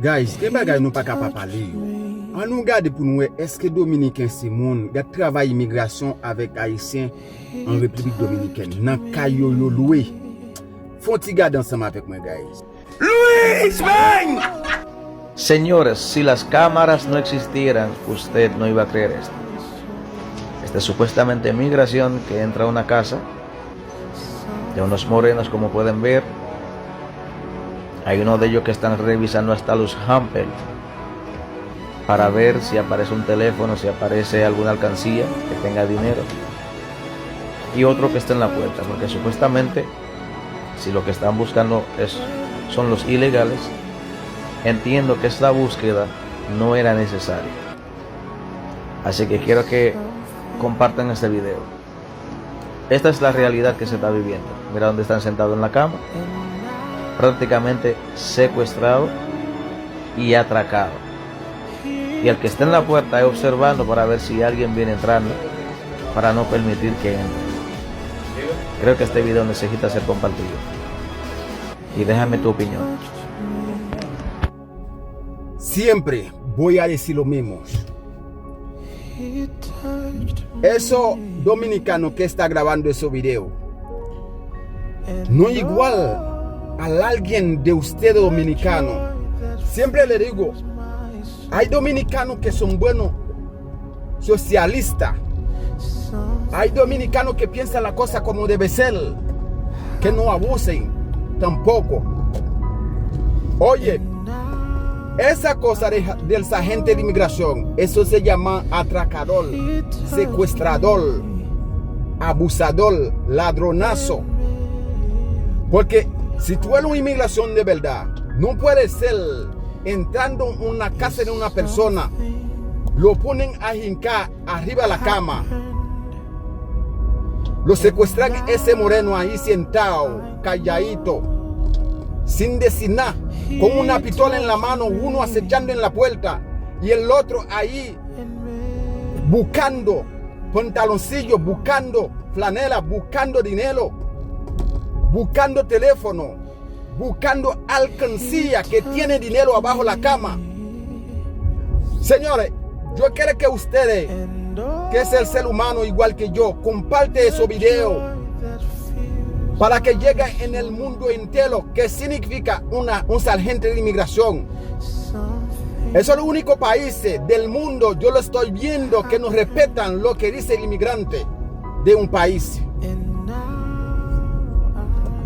Guys, ke bagay nou pa kapap pale yo. An nou gade pou nou est-ce que Dominicain c'est moun qui travaille immigration avec Haïtien en République Dominicaine. Nan kayo yo loué. Font ti gade ensemble avec moi, guys. Luis, ven! Señores, si las cámaras no existieran, usted no iba a creer esto. Esta es supuestamente migración que entra a una casa de unos morenos, como pueden ver. Hay uno de ellos que están revisando hasta los hampers para ver si aparece un teléfono, si aparece alguna alcancía que tenga dinero. Y otro que está en la puerta, porque supuestamente, si lo que están buscando son los ilegales, entiendo que esta búsqueda no era necesaria. Así que quiero que compartan este video. Esta es la realidad que se está viviendo. Mira dónde están sentados en la cama, prácticamente secuestrado y atracado. Y el que está en la puerta es observando para ver si alguien viene entrando, para no permitir que entre. Creo que este video necesita ser compartido. Y déjame tu opinión. Siempre voy a decir lo mismo. Eso dominicano que está grabando ese video no igual a alguien de usted dominicano. Siempre le digo, hay dominicanos que son buenos socialistas. Hay dominicanos que piensan la cosa como debe ser, que no abusen tampoco. Oye, esa cosa del agente de inmigración, eso se llama atracador, secuestrador, abusador, ladronazo. Porque si tú eres una inmigración de verdad, no puede ser entrando en una casa de una persona, lo ponen a jincar arriba de la cama, lo secuestran ese moreno ahí sentado, calladito, sin decir nada, con una pistola en la mano, uno acechando en la puerta y el otro ahí buscando pantaloncillos, buscando flanela, buscando dinero, buscando teléfono, buscando alcancía que tiene dinero abajo la cama. Señores, yo quiero que ustedes, que es el ser humano igual que yo, comparte esos videos para que llegue en el mundo entero qué significa un sargento de inmigración. Eso es el único país del mundo, yo lo estoy viendo, que nos respetan lo que dice el inmigrante de un país.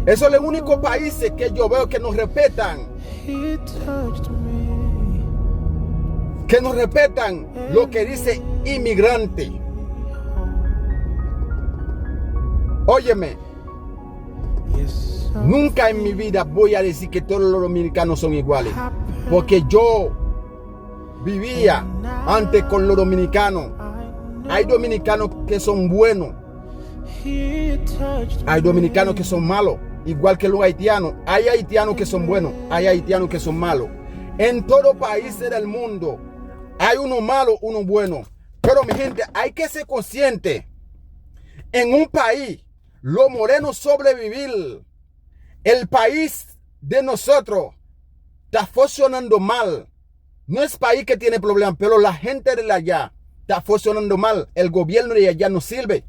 Eso es el único país que yo veo que nos respetan. Que nos respetan lo que dice inmigrante. Óyeme, nunca en mi vida voy a decir que todos los dominicanos son iguales. Porque yo vivía antes con los dominicanos. Hay dominicanos que son buenos. Hay dominicanos que son malos. Igual que los haitianos. Hay haitianos que son buenos. Hay haitianos que son malos. En todo país del mundo hay uno malo, uno bueno. Pero mi gente, hay que ser consciente. En un país, los morenos sobrevivir. El país de nosotros está funcionando mal. No es país que tiene problemas, pero la gente de allá está funcionando mal. El gobierno de allá no sirve.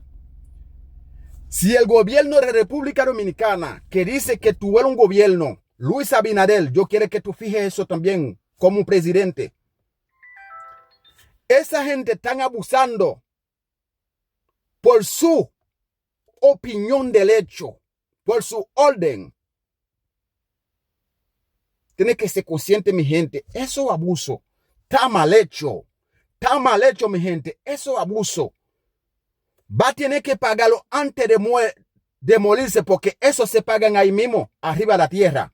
Si el gobierno de República Dominicana, que dice que tú eres un gobierno, Luis Abinader, yo quiero que tú fijes eso también como presidente. Esa gente están abusando por su opinión del hecho, por su orden. Tiene que ser consciente, mi gente. Eso abuso. Está mal hecho. Está mal hecho, mi gente. Eso abuso. Va a tener que pagarlo antes de morirse, porque eso se pagan ahí mismo, arriba de la tierra.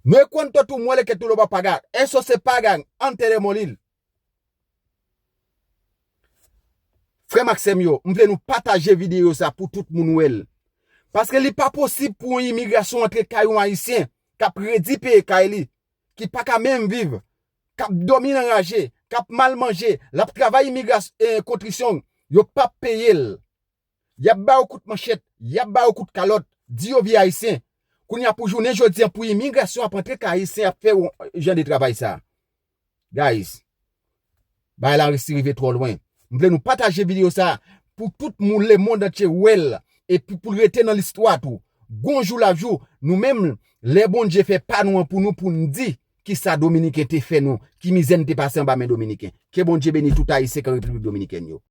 No es cuánto tú mueres que tú lo vas a pagar. Eso se pagan antes de morir. Frère Maxime, je vais nous partager vidéo ça pour tout le monde. Parce que il n'est pas possible pour une immigration entre les haïtiens qui a prédit payer Kaili, qui pas qu'à même vivre, qui a dormi enragé, qui a mal mangé, la travail immigration contrition, yo pas payé. Y a ba au coup de manchette, y a ba au coup de calotte, dit au vieux haïtien. Qu'on y a pour journée, je dis pour immigration, après haïtien a fait genre de travail ça. Guys, bah là, c'est arrivé trop loin. Nous voulons nous partager vidéo ça pour tout le monde entier, well, et puis pour rester dans l'histoire tout. Bonjour la jour, nous-mêmes, les bons Dieu fait pas nous pour nous dire qui ça Dominicain te fait nous, qui misère te passe en bas mes Dominicains. Que bon Dieu bénisse tout haïtien en République Dominicaine yo.